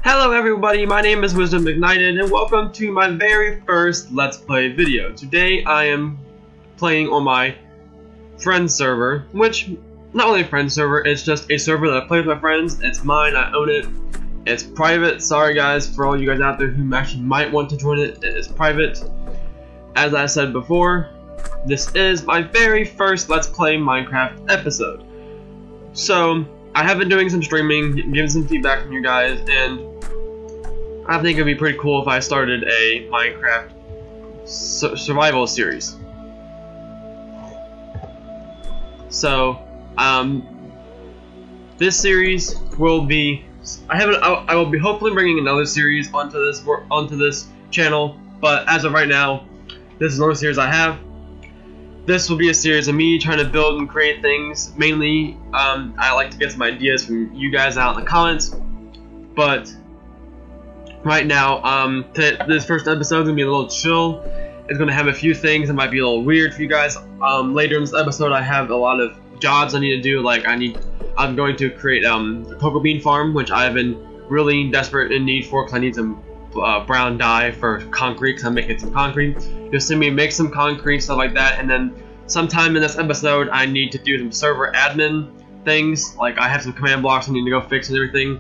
Hello everybody, my name is Wisdom Ignited and welcome to my very first Let's Play video. Today I am playing on my friend's server, which, not really a friend's server, it's just a server that I play with my friends. It's mine, I own it. It's private. Sorry guys for all you guys out there who actually might want to join it. It is private. As I said before, this is my very first Let's Play Minecraft episode. So, I have been doing some streaming, giving some feedback from you guys, and I think it'd be pretty cool if I started a Minecraft survival series. So, this series will be, I will be hopefully bringing another series onto this channel, but as of right now, this is the only series I have. This will be a series of me trying to build and create things. Mainly, I like to get some ideas from you guys out in the comments. But right now, this first episode is gonna be a little chill. It's gonna have a few things that might be a little weird for you guys. Later in this episode, I have a lot of jobs I need to do. Like I'm going to create a cocoa bean farm, which I've been really desperate in need for because I need some brown dye for concrete, because I'm making some concrete. You'll see me make some concrete, stuff like that, and then sometime in this episode I need to do some server admin things. Like I have some command blocks I need to go fix and everything.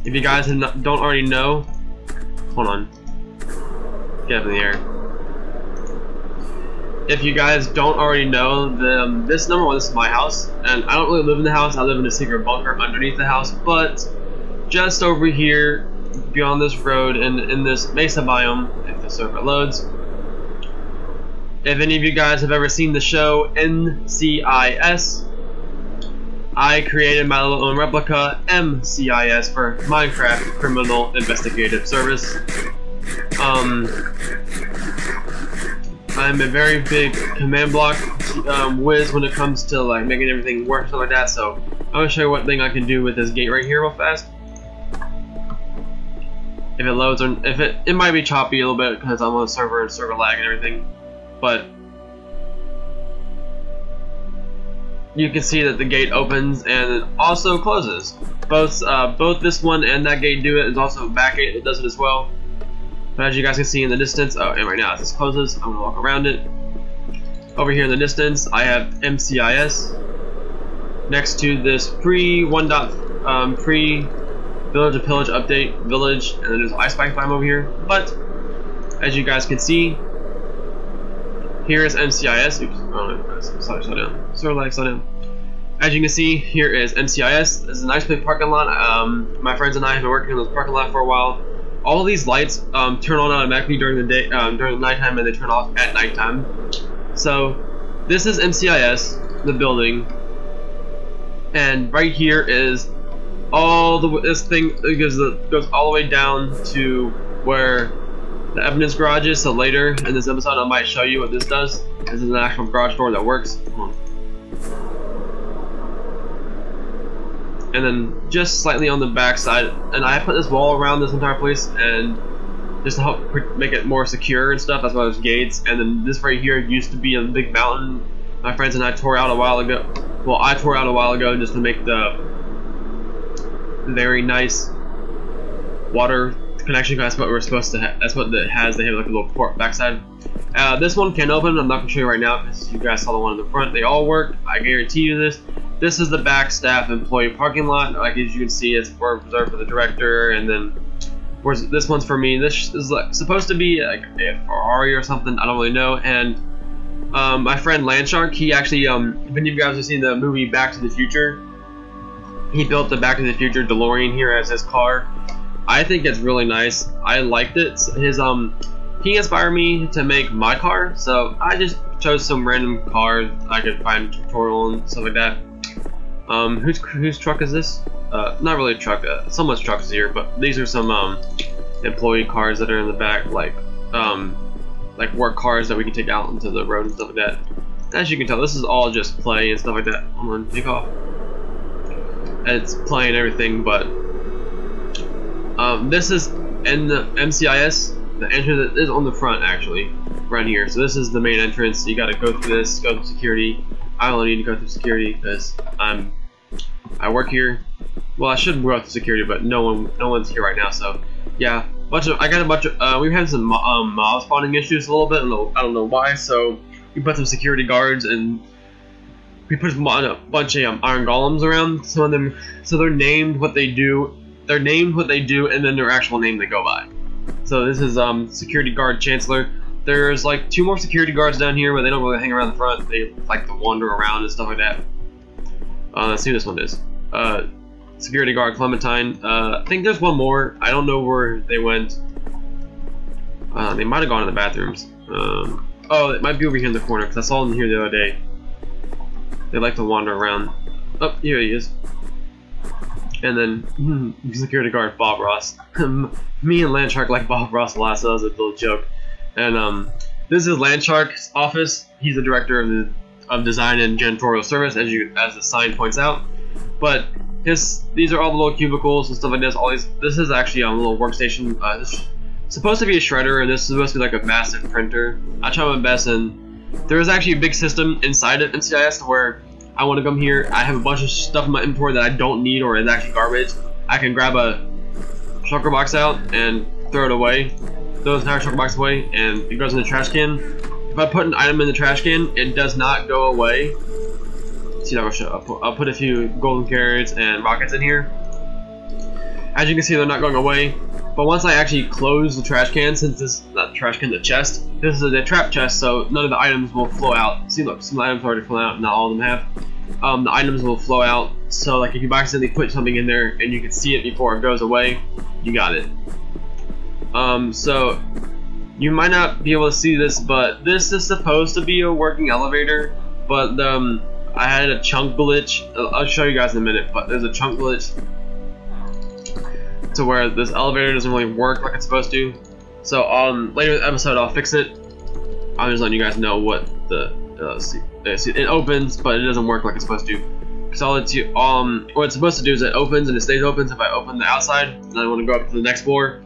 If you guys don't already know, hold on, get up in the air. If you guys don't already know, this is my house, and I don't really live in the house. I live in a secret bunker underneath the house, but just over here, beyond this road, and in this mesa biome, if the server loads. If any of you guys have ever seen the show NCIS, I created my little own replica, MCIS, for Minecraft Criminal Investigative Service. I'm a very big command block whiz when it comes to like making everything work, stuff like that. So I'm gonna show you what thing I can do with this gate right here real fast. If it loads, or if it might be choppy a little bit because I'm on a server and server lag and everything, but you can see that the gate opens and it also closes. Both this one and that gate do it. There's also a back gate that does it as well. But as you guys can see in the distance, oh, and right now as this closes, I'm gonna walk around it. Over here in the distance, I have MCIS next to this pre Village of Pillage update village, and then there's an ice spike biome over here. But as you guys can see, here is MCIS. Oops, oh, slow down. Slow down. As you can see, here is MCIS. This is a nice big parking lot. My friends and I have been working on this parking lot for a while. All of these lights turn on automatically during the day, during the nighttime, and they turn off at nighttime. So this is MCIS, the building, and right here is this thing goes all the way down to where the evidence garage is. So later in this episode I might show you what this does. This is an actual garage door that works. And then just slightly on the back side, and I put this wall around this entire place and just to help make it more secure and stuff. That's why there's gates. And then this right here used to be a big mountain my friends and I tore out a while ago. Well, I tore out a while ago just to make the very nice water connection. That's what we're supposed to have. That's what it has. They have like a little port backside. This one can open. I'm not gonna show you right now because you guys saw the one in the front. They all work. I guarantee you this. This is the back staff employee parking lot. Like as you can see, it's reserved for the director, and then where's this one's for me. This is like supposed to be like a Ferrari or something. I don't really know. And my friend Landshark, he actually, if any of you guys have seen the movie Back to the Future, he built the Back to the Future DeLorean here as his car. I think it's really nice. I liked it. He inspired me to make my car, so I just chose some random car I could find a tutorial and stuff like that. Whose truck is this? Not really a truck. Someone's truck is here, but these are some employee cars that are in the back, like work cars that we can take out into the road and stuff like that. As you can tell, this is all just play and stuff like that. Hold on, take off. It's play and everything, but this is in the MCIS. The entrance is on the front, actually, right here. So this is the main entrance. You got to go through this, go through security. I only need to go through security because I work here. Well, I should go out to security, but no one's here right now. So yeah, I got a bunch of we had some mob spawning issues a little bit. I don't know why. So we put some security guards and we put a bunch of iron golems around. Some of them, so they're named what they do. They're named what they do, and then their actual name they go by. So this is security guard Chancellor. There's like 2 more security guards down here, but they don't really hang around the front. They like to wander around and stuff like that. Let's see who this one is. Security guard Clementine. I think there's one more. I don't know where they went. They might have gone to the bathrooms. Oh, it might be over here in the corner because I saw them here the other day. They like to wander around. Oh, here he is. And then security guard Bob Ross. Me and Landshark like Bob Ross a lot, so that was a little joke. And this is Landshark's office. He's the director of design and janitorial service, as the sign points out. But these are all the little cubicles and stuff like this. This is actually a little workstation. This is supposed to be a shredder, and this is supposed to be like a massive printer. I try my best, and there is actually a big system inside of NCIS to where I want to come here. I have a bunch of stuff in my inventory that I don't need or is actually garbage. I can grab a shulker box out and throw it away. Throw this entire shulker box away, and it goes in the trash can. If I put an item in the trash can, it does not go away. See, I'll put a few golden carrots and rockets in here. As you can see, they're not going away. But once I actually close the trash can, since this is not trash can, the chest, this is a trap chest, so none of the items will flow out. See, look, some items already flow out, not all of them have. The items will flow out, so like if you accidentally put something in there and you can see it before it goes away, you got it. So you might not be able to see this, but this is supposed to be a working elevator, but I had a chunk glitch. I'll show you guys in a minute, but there's a chunk glitch to where this elevator doesn't really work like it's supposed to. So later in the episode I'll fix it. I'm just letting you guys know what it opens, but it doesn't work like it's supposed to. So I'll let you, what it's supposed to do is it opens and it stays open. So if I open the outside and I want to go up to the next floor,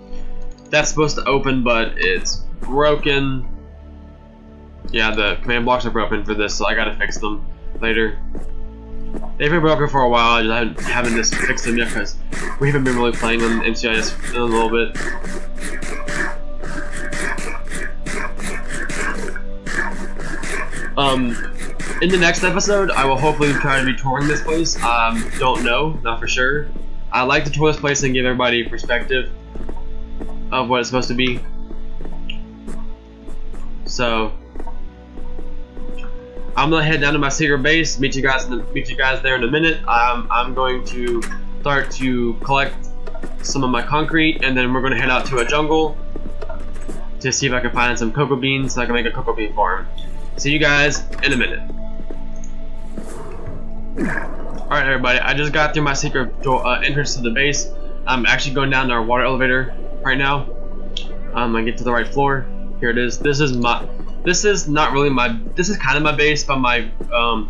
that's supposed to open, but it's broken. Yeah, the command blocks are broken for this, so I gotta fix them later. They've been broken for a while. I just haven't just fixed them yet because we haven't been really playing on MCIS in a little bit. In the next episode, I will hopefully try to be touring this place. Don't know, not for sure. I like to tour this place and give everybody a perspective of what it's supposed to be. So I'm gonna head down to my secret base. Meet you guys there in a minute. I'm going to start to collect some of my concrete, and then we're gonna head out to a jungle to see if I can find some cocoa beans so I can make a cocoa bean farm. See you guys in a minute. Alright everybody, I just got through my secret entrance to the base. I'm actually going down to our water elevator right now. I get to the right floor. Here it is. This is not really my. This is kind of my base, but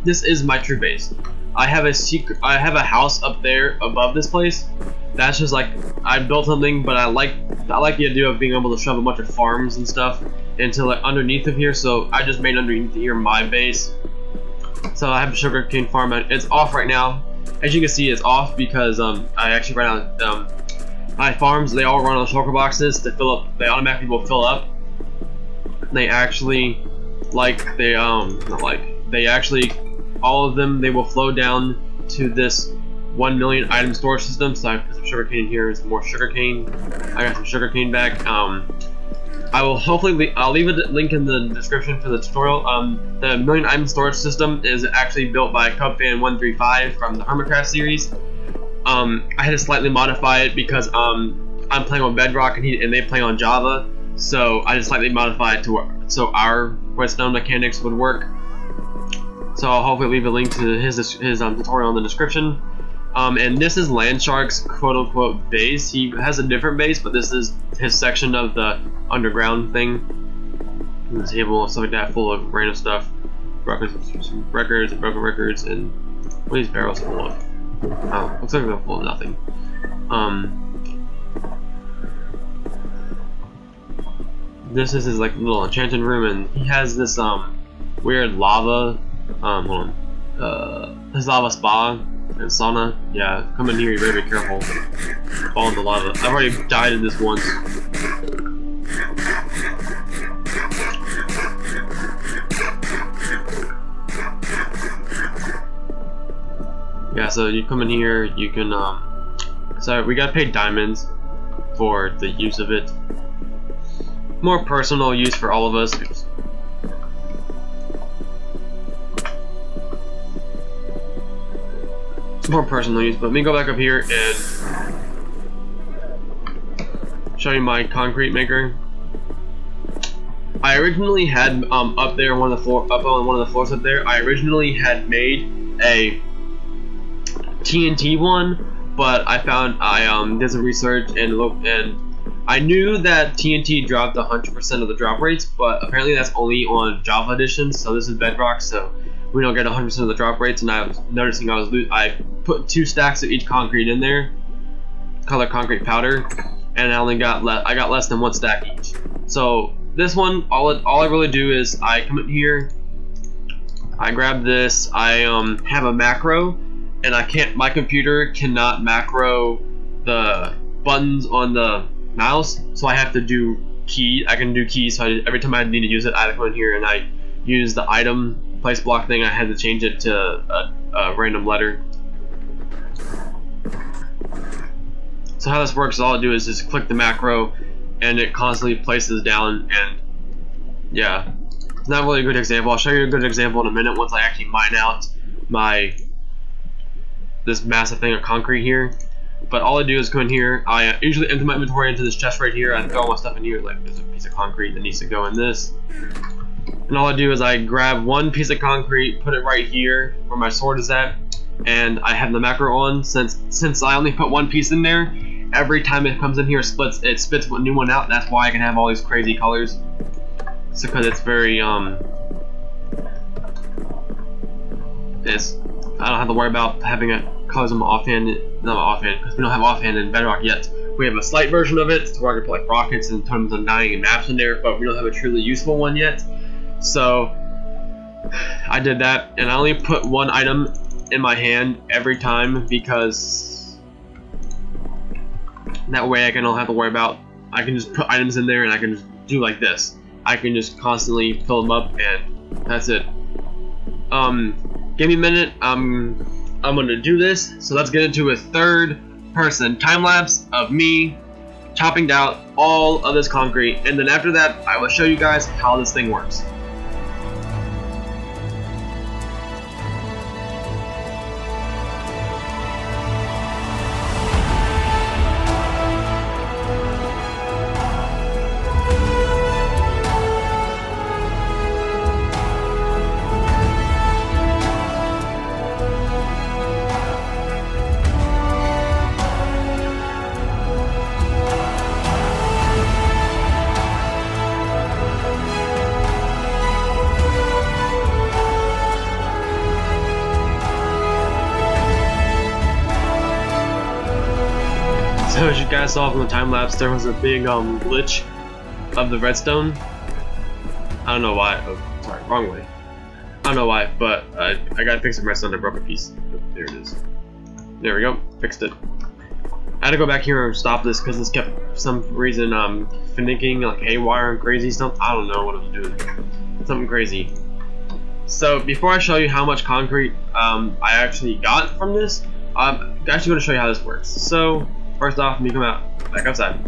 this is my true base. I have a house up there above this place. That's just like I built something, but I like the idea of being able to shove a bunch of farms and stuff into like underneath of here. So I just made underneath here my base. So I have a sugarcane farm. It's off right now. As you can see, it's off because I actually ran out. My farms, they all run on shulker boxes to fill up. They automatically will fill up. They actually all of them, they will flow down to this 1 million item storage system. So I put some sugarcane here and some more sugarcane. I got some sugarcane back. I will hopefully I'll leave a link in the description for the tutorial. The million item storage system is actually built by Cubfan135 from the MineCraft series. I had to slightly modify it because I'm playing on Bedrock and they play on Java. So I just slightly modified it so our redstone mechanics would work. So I'll hopefully leave a link to his tutorial in the description. And this is Landshark's quote-unquote base. He has a different base, but this is his section of the underground thing. The table and stuff like that, full of random stuff, records, and broken records, and what are these barrels full of? Oh, looks like they're full of nothing. This is his like little enchanted room, and he has this weird lava his lava spa And sauna, yeah, come in here, you better be careful. Fall in the lava. I've already died in this once. Yeah, so you come in here, you can, so we gotta pay diamonds for the use of it. More personal use for all of us. More personal use, but let me go back up here and show you my concrete maker. I originally had up there on one of the floors up there. I originally had made a TNT one, but I found did some research and looked, and I knew that TNT dropped 100% of the drop rates, but apparently that's only on Java edition. So this is Bedrock, so we don't get 100% of the drop rates. And I was noticing I put 2 stacks of each concrete in there, color concrete powder, and I got less than 1 stack each. So this one, all I really do is I come in here, I grab this, I have a macro, and my computer cannot macro the buttons on the mouse, so I have to do key. I can do keys, so every time I need to use it, I come in here and I use the item place block thing. I had to change it to a random letter. So how this works is all I do is just click the macro, and it constantly places down. And yeah, it's not really a good example. I'll show you a good example in a minute once I actually mine out this massive thing of concrete here. But all I do is go in here, I usually empty my inventory into this chest right here. I throw all my stuff in here, like there's a piece of concrete that needs to go in this. And all I do is I grab 1 piece of concrete, put it right here where my sword is at, and I have the macro on. Since I only put 1 piece in there, every time it comes in here, it spits a new one out. That's why I can have all these crazy colors. It's because it's very I don't have to worry about having it colors on my offhand, not my offhand, because we don't have offhand in Bedrock yet. We have a slight version of it where I can put like rockets and tons of dying and maps in there, but we don't have a truly useful one yet. So I did that, and I only put 1 item in my hand every time, because that way I don't have to worry about, I can just put items in there and I can just do like this. I can just constantly fill them up, and that's it. Give me a minute. I'm gonna do this. So let's get into a 3rd-person time lapse of me chopping down all of this concrete, and then after that, I will show you guys how this thing works. So as you guys saw from the time lapse, there was a big glitch of the redstone. I don't know why. Oh, sorry, wrong way. I don't know why, but I gotta fix the redstone. I broke a piece. Oh, there it is. There we go. Fixed it. I had to go back here and stop this because this kept, for some reason, finicking like haywire and crazy stuff. I don't know what it was doing. Something crazy. So before I show you how much concrete I actually got from this, I'm actually going to show you how this works. So first off, let me come out back outside.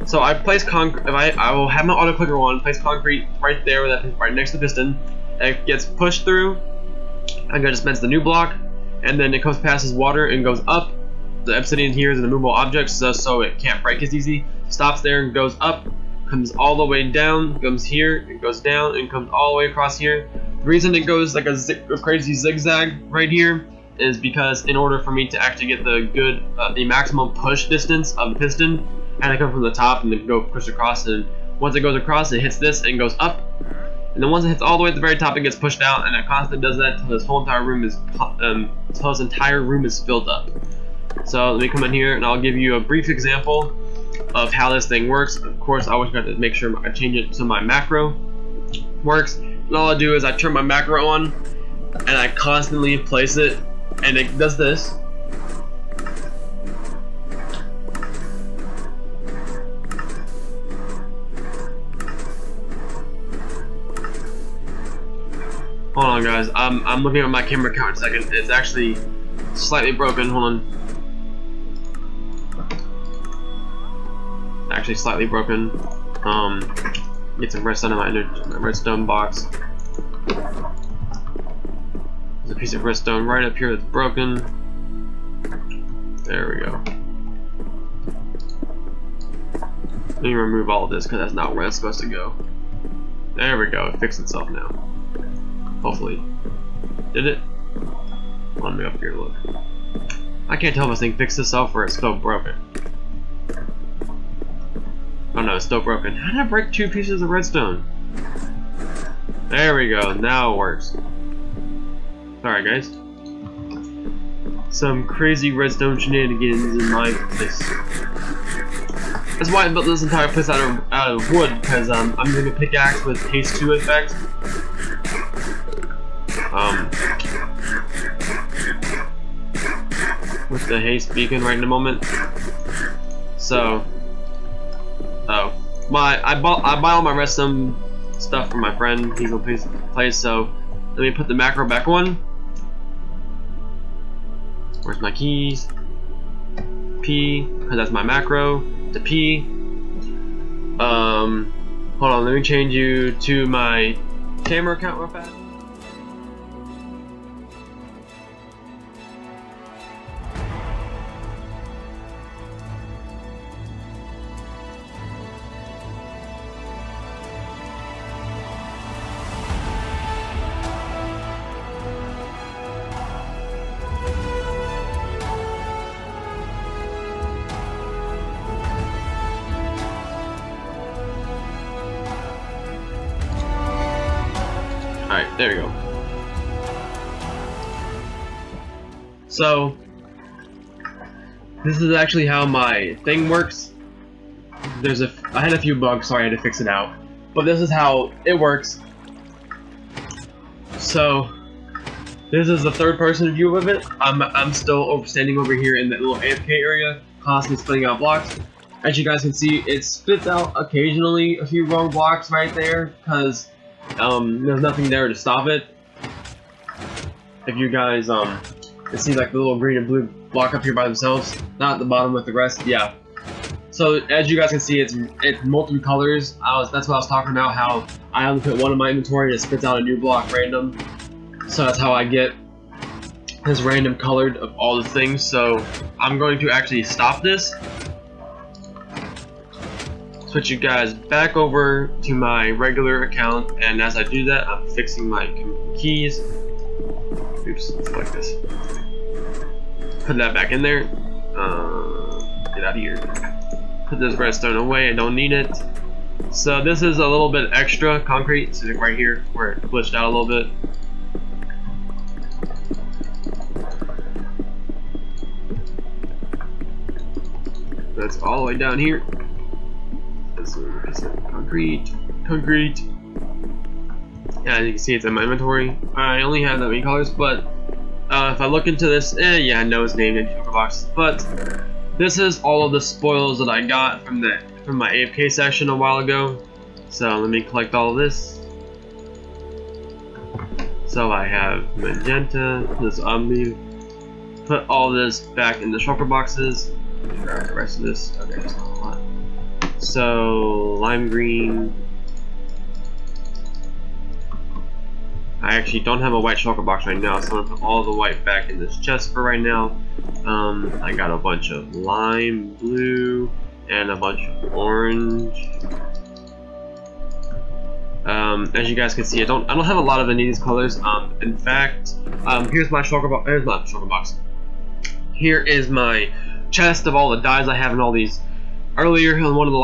So I place concrete. I will have my auto clicker on, place concrete right there, right next to the piston. It gets pushed through. I'm gonna dispense the new block, and then it comes past this water and goes up. The obsidian here is an immovable object, so it can't break as easy. Stops there and goes up, comes all the way down, comes here, it goes down, and comes all the way across here. The reason it goes like a crazy zigzag right here is because in order for me to actually get the maximum push distance of the piston, I had to come from the top and then go push across, and once it goes across, it hits this and goes up, and then once it hits all the way at the very top, it gets pushed down, and it constantly does that until this whole entire room is filled up. So let me come in here and I'll give you a brief example of how this thing works. Of course, I always got to make sure I change it so my macro works. And all I do is I turn my macro on and I constantly place it and it does this. Hold on, guys. I'm looking at my camera count in a second. It's actually slightly broken. Hold on. Actually, slightly broken. Get some redstone in my redstone box. There's a piece of redstone right up here that's broken. There we go. Let me remove all of this because that's not where it's supposed to go. There we go. It fixed itself now. Hopefully. Did it? Let me up here look. I can't tell if this thing fixed itself or it's still broken. Oh no, it's still broken. How did I break 2 pieces of redstone? There we go. Now it works. Alright, guys. Some crazy redstone shenanigans in my place. That's why I built this entire place out of wood, because I'm using a pickaxe with haste 2 effect. With the haste beacon right in a moment. So, I buy all my redstone stuff from my friend. He's gonna play. So let me put the macro back on. Where's my keys? P, because that's my macro. To P. Hold on. Let me change you to my camera account real fast. Alright, there we go. So, this is actually how my thing works. I had a few bugs, sorry, I had to fix it out. But this is how it works. So, this is the third person view of it. I'm still standing over here in that little AFK area, constantly splitting out blocks. As you guys can see, it spits out occasionally a few wrong blocks right there, because there's nothing there to stop it. If you guys it seems like the little green and blue block up here by themselves, not at the bottom with the rest. Yeah. So as you guys can see, it's multiple colors. That's what I was talking about. How I only put one in my inventory and it spits out a new block random. So that's how I get this random colored of all the things. So I'm going to actually stop this. Switch you guys back over to my regular account, and as I do that, I'm fixing my keys. Oops, it's like this. Put that back in there. Get out of here. Put this redstone away, I don't need it. So this is a little bit extra concrete, so right here where it glitched out a little bit. That's all the way down here. Concrete. Yeah, as you can see, it's in my inventory. I only have that many colors, but if I look into this, yeah, I know it's named in Joker box. But this is all of the spoils that I got from my AFK session a while ago. So let me collect all of this. So I have magenta. This put all this back in the shulker boxes. Grab the rest of this. Okay, that's not a lot. So lime green. I actually don't have a white shulker box right now, so I'm gonna put all the white back in this chest for right now. I got a bunch of lime blue and a bunch of orange. As you guys can see, I don't have a lot of any of these colors. In fact, here's my shulker box. Here's my shulker box. Here is my chest of all the dyes I have in all these. Earlier on one of the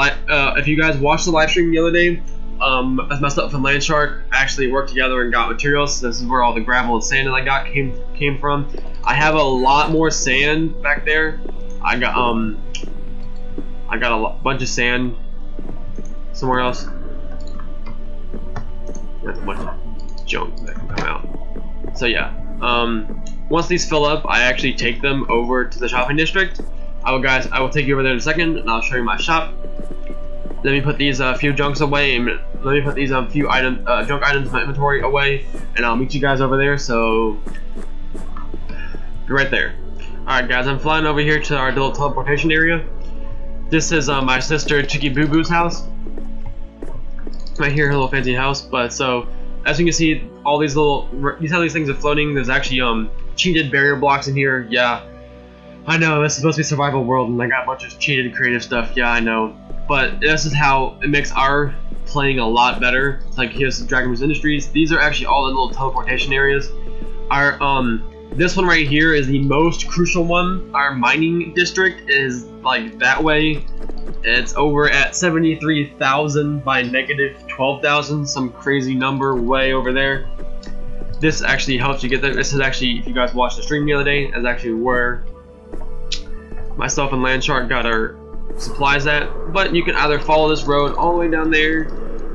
if you guys watched the live stream the other day, myself and Landshark actually worked together and got materials. So this is where all the gravel and sand that I got came from. I have a lot more sand back there. I got a bunch of sand somewhere else. That's a bunch of junk that can come out. So yeah, Once these fill up, I actually take them over to the shopping district. I will take you over there in a second, and I'll show you my shop. Let me put these few junks away, and let me put these few junk items in my inventory away, and I'll meet you guys over there. So, be right there. Alright guys, I'm flying over here to our little teleportation area. This is my sister Chicky Boo Boo's house. Right here, her little fancy house. But so, as you can see, all these little, you see how these things are floating? There's actually cheated barrier blocks in here. Yeah, I know, this is supposed to be survival world, and I got a bunch of cheated creative stuff. Yeah, I know. But this is how it makes our playing a lot better. Like here's Dragon Boost Industries. These are actually all the little teleportation areas. Our this one right here is the most crucial one. Our mining district is like that way. It's over at 73,000 by negative 12,000, some crazy number way over there. This actually helps you get there. This is actually, if you guys watched the stream the other day, is actually where myself and Landshark got our supplies at. But you can either follow this road all the way down there,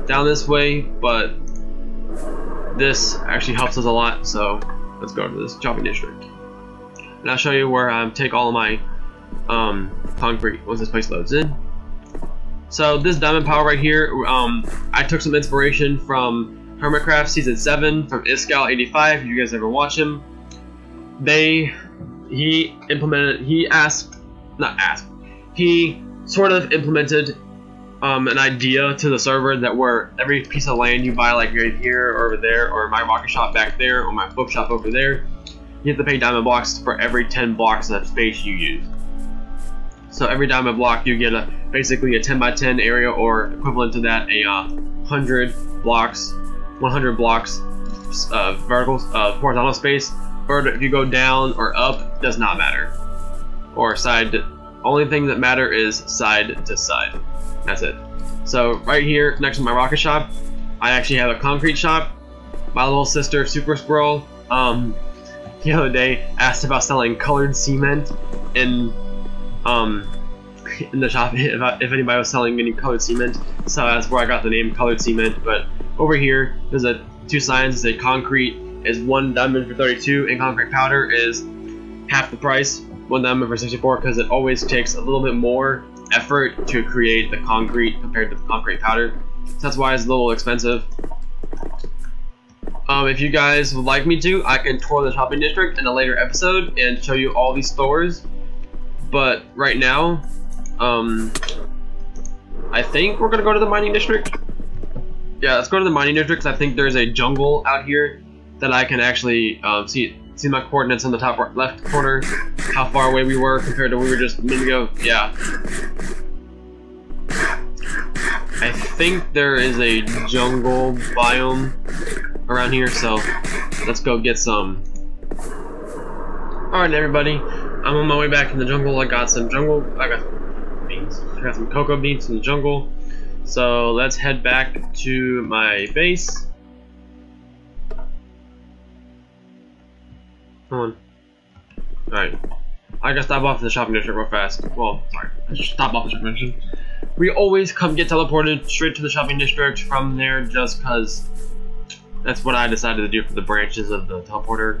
down this way, but this actually helps us a lot. So let's go to this shopping district, and I'll show you where I take all of my concrete once this place loads in. So this diamond power right here, I took some inspiration from MineCraft season 7 from Iskal85. If you guys ever watch him, he sort of implemented an idea to the server that where every piece of land you buy, like right here or over there, or my rocket shop back there, or my bookshop over there, you have to pay diamond blocks for every 10 blocks of space you use. So every diamond block you get basically a 10 by 10 area, or equivalent to that, a 100 blocks vertical horizontal space. Or if you go down or up, does not matter. Or side. Only thing that matter is side to side. That's it. So right here next to my rocket shop, I actually have a concrete shop. My little sister Super Squirrel the other day asked about selling colored cement in the shop, if anybody was selling any colored cement. So that's where I got the name colored cement. But over here there's two signs. Say concrete is 1 diamond for 32, and concrete powder is half the price, 1 diamond for 64, because it always takes a little bit more effort to create the concrete compared to the concrete powder. So that's why it's a little expensive. If you guys would like me to, I can tour the shopping district in a later episode and show you all these stores. But right now, I think we're gonna go to the mining district. Yeah, let's go to the mining district, because I think there's a jungle out here that I can actually see my coordinates in the top left corner, how far away we were compared to where we were just a minute ago. Yeah. I think there is a jungle biome around here, so let's go get some. Alright everybody, I'm on my way back in the jungle. I got some beans. I got some cocoa beans in the jungle. So let's head back to my base. Come on. Alright. I gotta stop off at the shopping district real fast. Well, sorry. I should stop off the shopping district. We always get teleported straight to the shopping district from there, just cause that's what I decided to do for the branches of the teleporter.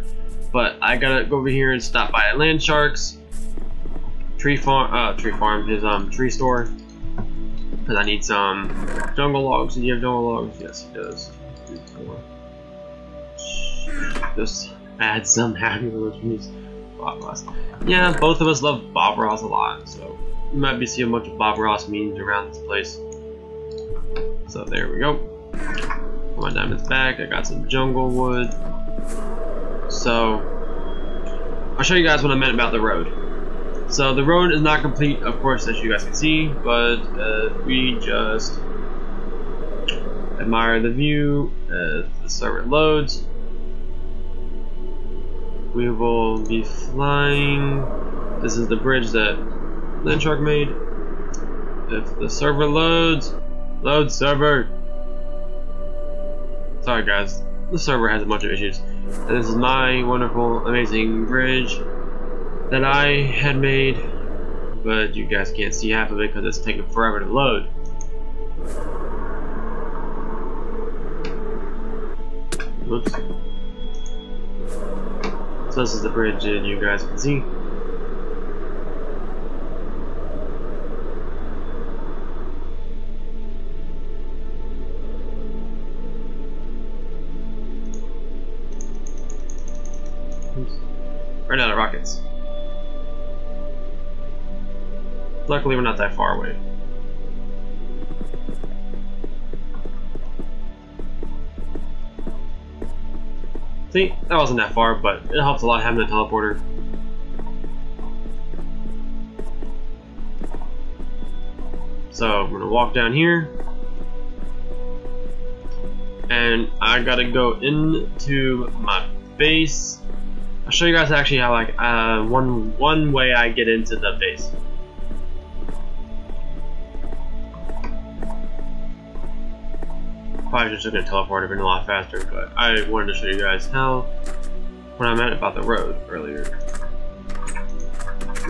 But I gotta go over here and stop by Landshark's tree farm, his tree store, because I need some jungle logs. Do you have jungle logs? Yes, he does. 3, 4. Just add some happy religions. Bob Ross. Yeah, both of us love Bob Ross a lot, so you might be seeing a bunch of Bob Ross memes around this place. So there we go. Put my diamonds back. I got some jungle wood. So I'll show you guys what I meant about the road. So the road is not complete, of course, as you guys can see, but we just admire the view as the server loads. We will be flying. This is the bridge that Landshark made. If the server loads, load server. Sorry guys, the server has a bunch of issues. And this is my wonderful, amazing bridge that I had made, but you guys can't see half of it because it's taking forever to load. Whoops. So this is the bridge, and you guys can see. Oops. Ran out of rockets. Luckily, we're not that far away. See, that wasn't that far, but it helps a lot having a teleporter. So I'm gonna walk down here, and I gotta go into my base. I'll show you guys actually how like one way I get into the base. Probably just gonna teleport been a lot faster, but I wanted to show you guys how when I meant about the road earlier.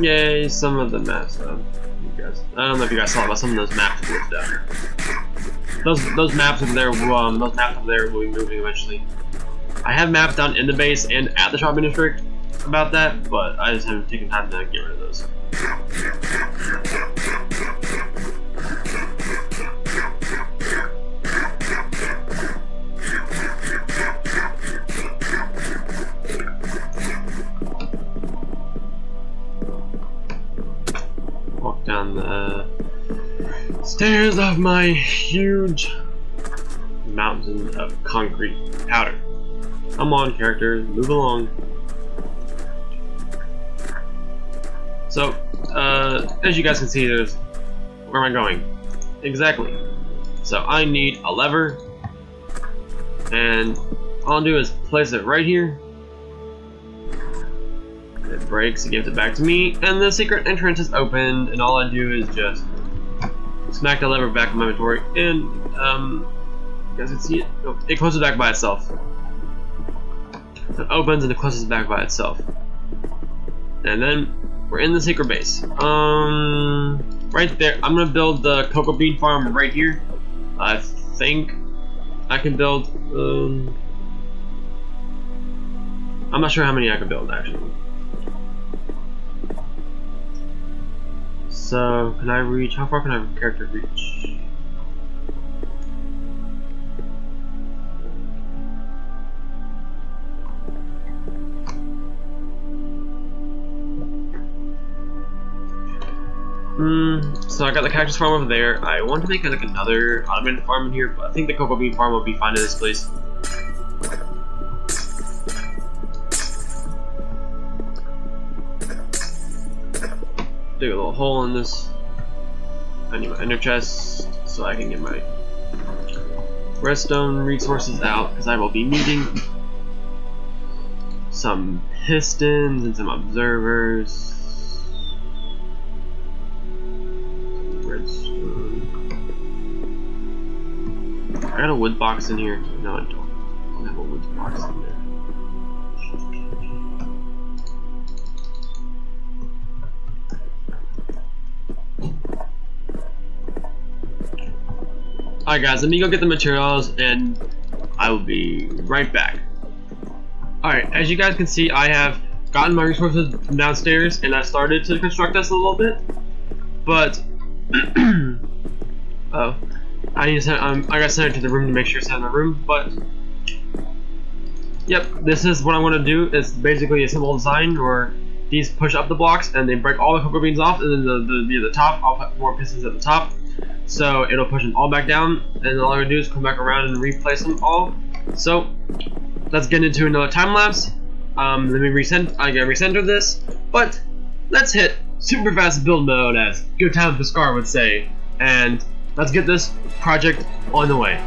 Yay, some of the maps though. You guys, I don't know if you guys saw about some of those maps glitched out. Those maps over there, those maps over there will be moving eventually. I have maps down in the base and at the shopping district about that, but I just haven't taken time to get rid of those. Walk down the stairs of my huge mountain of concrete powder. Come on, characters, move along. So, as you guys can see, there's where am I going? Exactly. So I need a lever, and all I'll do is place it right here. It breaks, it gives it back to me, and the secret entrance is opened, and all I do is just smack the lever back in my inventory, and you guys can see it. Oh, it closes back by itself. So it opens and it closes back by itself. And then we're in the secret base. Right there. I'm gonna build the cocoa bean farm right here. I think I can build. I'm not sure how many I can build actually. So can I reach? How far can I character reach? So I got the cactus farm over there. I want to make like another automated farm in here, but I think the cocoa bean farm will be fine in this place. Dig a little hole in this. I need my ender chest so I can get my redstone resources out, because I will be needing some pistons and some observers. I got a wood box in here. No, I don't. I don't have a wood box in there. Alright guys, let me go get the materials and I will be right back. Alright, as you guys can see, I have gotten my resources from downstairs and I started to construct this a little bit. But oh, I need to send, I got sent to the room to make sure it's in the room, but yep, this is what I want to do. It's basically a simple design where these push up the blocks and they break all the cocoa beans off, and then near the top, I'll put more pistons at the top, so it'll push them all back down, and all I gotta do is come back around and replace them all. So let's get into another time lapse. Let me recenter this, but let's hit super fast build mode, as Good Time Pascar would say, and let's get this project on the way.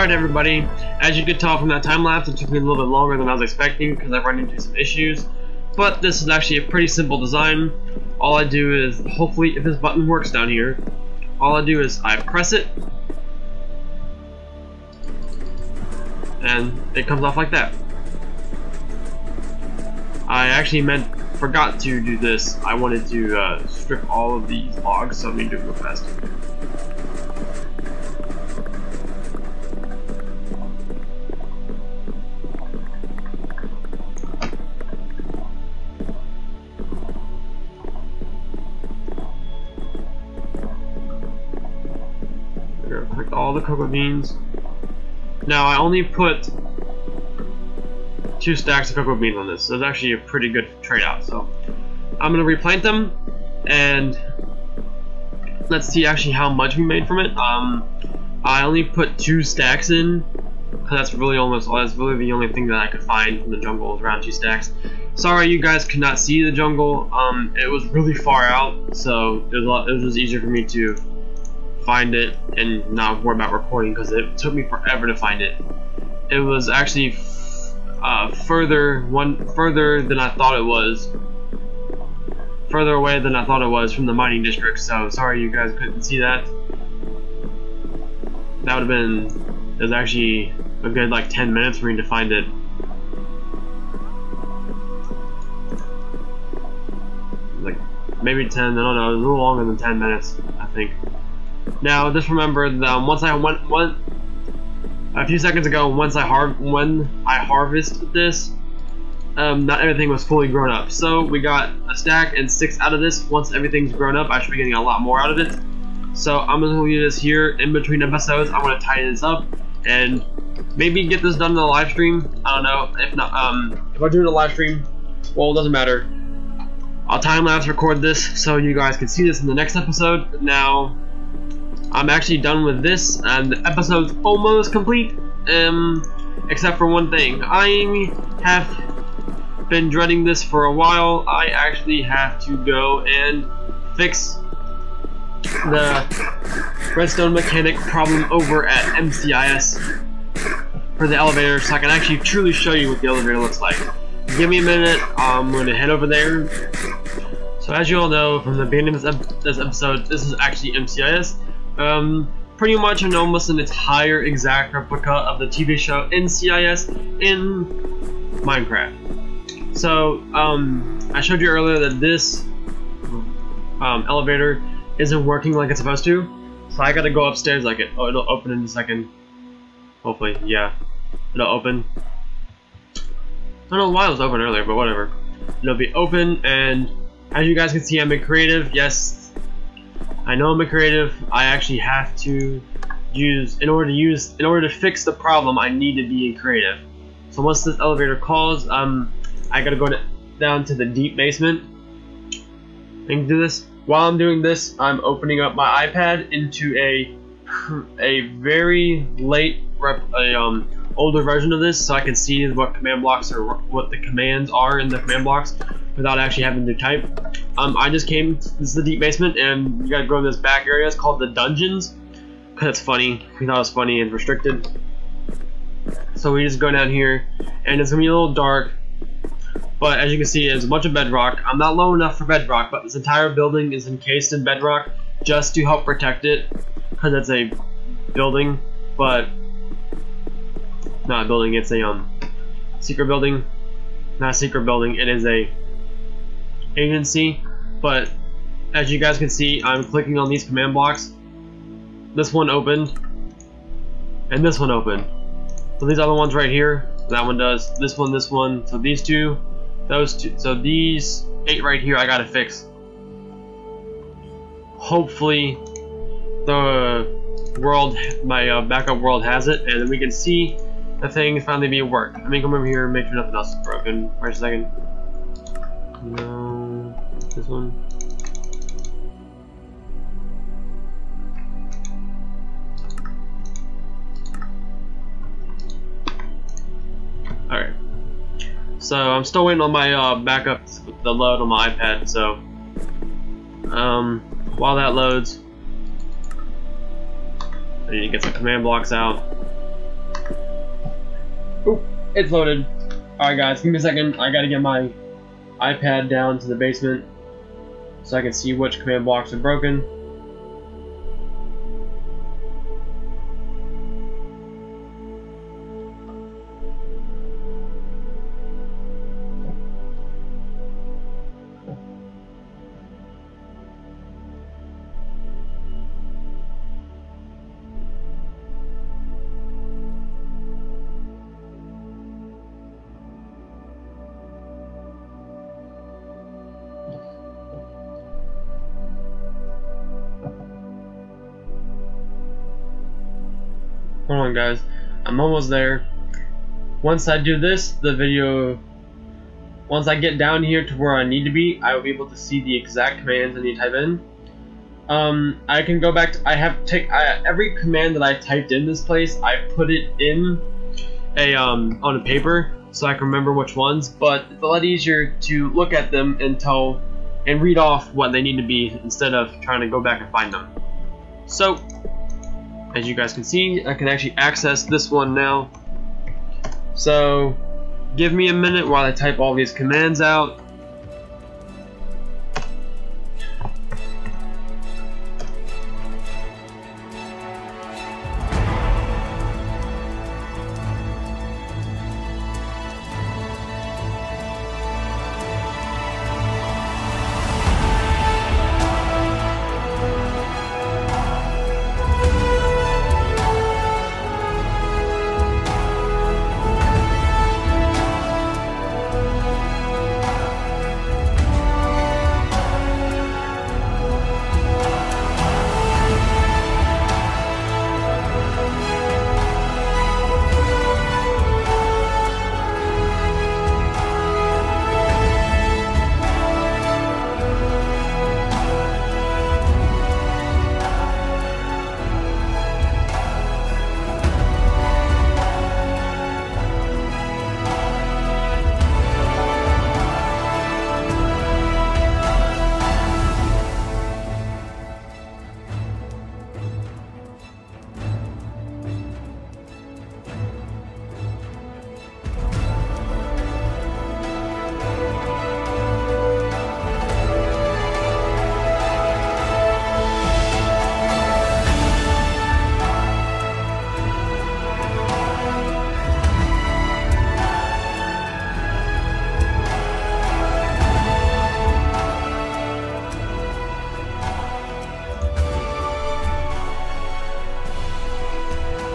Alright everybody, as you could tell from that time lapse, it took me a little bit longer than I was expecting because I've run into some issues. But this is actually a pretty simple design. All I do is, hopefully if this button works down here, all I do is I press it, and it comes off like that. I actually forgot to do this. I wanted to strip all of these logs, so let me do it real fast. We're gonna collect all the cocoa beans. Now I only put 2 stacks of cocoa beans on this, so it's actually a pretty good trade-out. So I'm gonna replant them, and let's see actually how much we made from it. I only put 2 stacks in, because that's really the only thing that I could find from the jungle is around 2 stacks. Sorry you guys could not see the jungle. It was really far out, so it was just easier for me to find it and not worry about recording, because it took me forever to find it. It was actually further than I thought it was. Further away than I thought it was from the mining district, so sorry you guys couldn't see that. That would have been, it was actually a good like 10 minutes for me to find it. Like maybe 10, I don't know, it was a little longer than 10 minutes, I think. Now just remember that once I went a few seconds ago, when I harvested this, not everything was fully grown up. So we got a stack and 6 out of this. Once everything's grown up, I should be getting a lot more out of it. So I'm gonna leave this here in between episodes. I'm gonna tidy this up and maybe get this done in the live stream. I don't know. If not, if I do it in a live stream, well, it doesn't matter. I'll time lapse record this so you guys can see this in the next episode. Now, I'm actually done with this, and the episode's almost complete, except for one thing. I have been dreading this for a while. I actually have to go and fix the redstone mechanic problem over at MCIS for the elevator, so I can actually truly show you what the elevator looks like. Give me a minute, I'm going to head over there. So as you all know from the beginning of this episode, this is actually MCIS. Pretty much an almost an entire exact replica of the TV show NCIS in Minecraft. So I showed you earlier that this elevator isn't working like it's supposed to, so I gotta go upstairs like it. Oh, it'll open in a second. Hopefully, yeah, it'll open. I don't know why it was open earlier, but whatever. It'll be open, and as you guys can see, I'm a creative. Yes, I know I'm a creative. I actually have to in order to fix the problem, I need to be a creative. So once this elevator calls, I gotta go down to the deep basement and do this. While I'm doing this, I'm opening up my iPad into a very late older version of this, so I can see what command blocks or what the commands are in the command blocks without actually having to type. I just came, this is the deep basement, and you gotta go in this back area. It's called the dungeons, because it's funny. We thought it was funny and restricted. So we just go down here, and it's gonna be a little dark, but as you can see, there's a bunch of bedrock. I'm not low enough for bedrock, but this entire building is encased in bedrock just to help protect it, because it's a building, but not a building, it's a secret building. Not a secret building, it is a agency. But as you guys can see, I'm clicking on these command blocks. This one opened, and this one opened. So these other ones right here, that one does, this one, so these two, those two, so these 8 right here I gotta fix. Hopefully the world, my backup world has it, and then we can see the thing finally be worked. Let me come over here and make sure nothing else is broken. Wait a second. No, this one. Alright. So I'm still waiting on my backup, the load on my iPad, so while that loads, I need to get some command blocks out. Oop, it's loaded. Alright guys, give me a second. I gotta get my iPad down to the basement so I can see which command blocks are broken. Hold on guys, I'm almost there. Once I do this, once I get down here to where I need to be, I will be able to see the exact commands I need to type in. I can go back to, every command that I typed in this place, I put it in on a paper so I can remember which ones, but it's a lot easier to look at them and read off what they need to be instead of trying to go back and find them. So, as you guys can see, I can actually access this one now. So, give me a minute while I type all these commands out.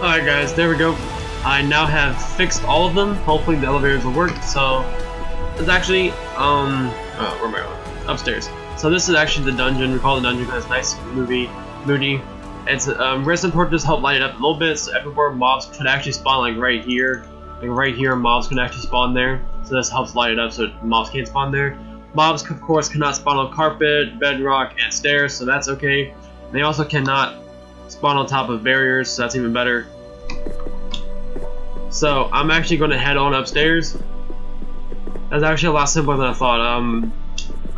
Alright guys, there we go. I now have fixed all of them. Hopefully the elevators will work. So it's actually oh, where am I going? Upstairs. So this is actually the dungeon. We call it the dungeon because it's nice, moody. It's redstone torches help light it up a little bit, so everywhere mobs could actually spawn, like right here. Like right here, mobs can actually spawn there. So this helps light it up so mobs can't spawn there. Mobs, of course, cannot spawn on carpet, bedrock, and stairs, so that's okay. They also cannot spawn on top of barriers, so that's even better. So I'm actually going to head on upstairs. That's actually a lot simpler than I thought.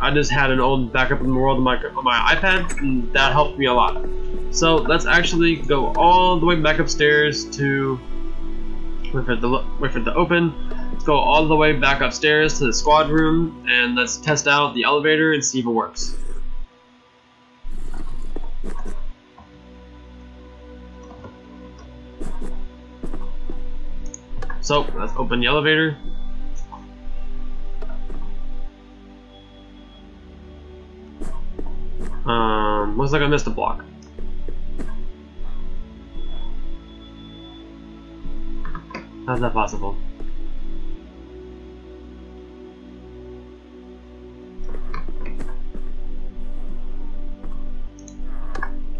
I just had an old backup in the world on my iPad, and that helped me a lot. So let's actually go all the way back upstairs to wait for it to open. Let's go all the way back upstairs to the squad room, and let's test out the elevator and see if it works. So let's open the elevator. Looks like I missed a block. How's that possible?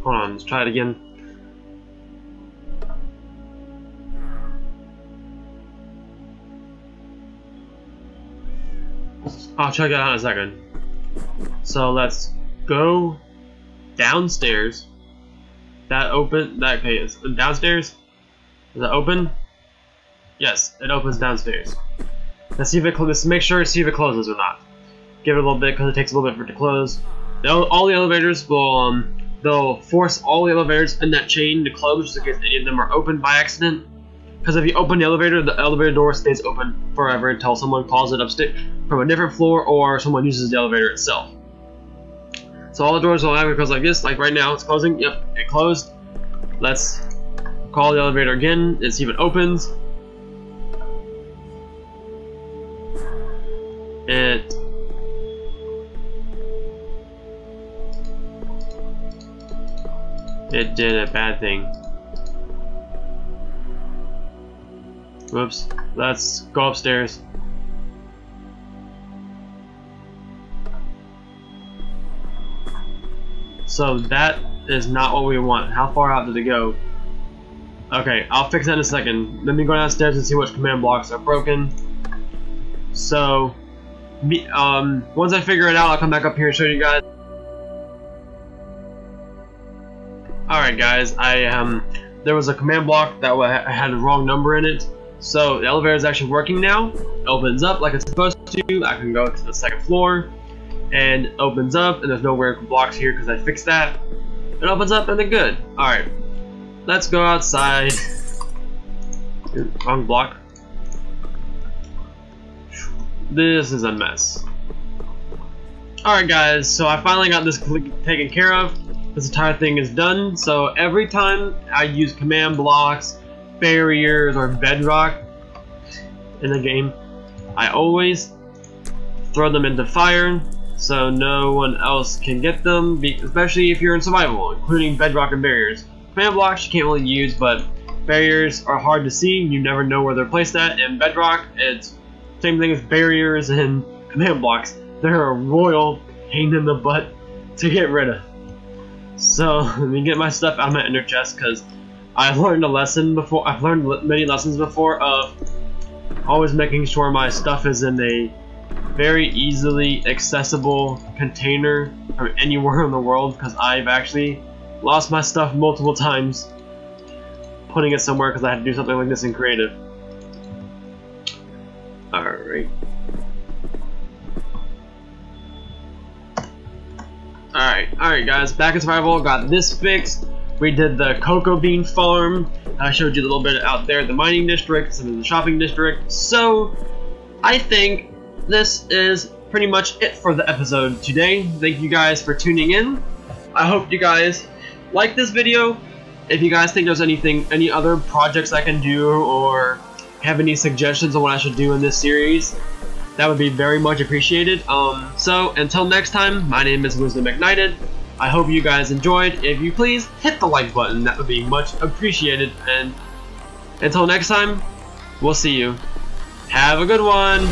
Hold on, let's try it again. I'll check that out in a second. So let's go downstairs. Okay, it's downstairs? Is that open? Yes, it opens downstairs. Let's see if it let's make sure to see if it closes or not. Give it a little bit because it takes a little bit for it to close. All the elevators will they'll force all the elevators in that chain to close just in case any of them are open by accident. Because if you open the elevator door stays open forever until someone calls it upstairs from a different floor or someone uses the elevator itself. So all the doors will have close like this. Like right now, it's closing. Yep, it closed. Let's call the elevator again and see if it opens. It did a bad thing. Whoops. Let's go upstairs. So that is not what we want. How far out did it go? Okay, I'll fix that in a second. Let me go downstairs and see which command blocks are broken. So, once I figure it out, I'll come back up here and show you guys. Alright guys, there was a command block that had the wrong number in it. So the elevator is actually working now. It opens up like it's supposed to. I can go to the second floor and it opens up, and there's no weird blocks here because I fixed that. It opens up and they're good. Alright, let's go outside. Wrong block. This is a mess. Alright guys, so I finally got this taken care of. This entire thing is done. So every time I use command blocks, barriers, or bedrock in the game, I always throw them into fire so no one else can get them, especially if you're in survival, including bedrock and barriers. Command blocks you can't really use, but barriers are hard to see. You never know where they're placed at. And bedrock, it's same thing as barriers and command blocks. They're a royal pain in the butt to get rid of. So let me get my stuff out of my ender chest, because I've learned a lesson before. I've learned many lessons before of always making sure my stuff is in a very easily accessible container from anywhere in the world, because I've actually lost my stuff multiple times putting it somewhere because I had to do something like this in creative. Alright. Alright guys, back in survival, got this fixed. We did the cocoa bean farm. I showed you a little bit out there, the mining district, some of the shopping district. So, I think this is pretty much it for the episode today. Thank you guys for tuning in. I hope you guys like this video. If you guys think there's any other projects I can do, or have any suggestions on what I should do in this series, that would be very much appreciated. So until next time, my name is Wisdom Ignited. I hope you guys enjoyed. If you please hit the like button, that would be much appreciated. And until next time, we'll see you. Have a good one.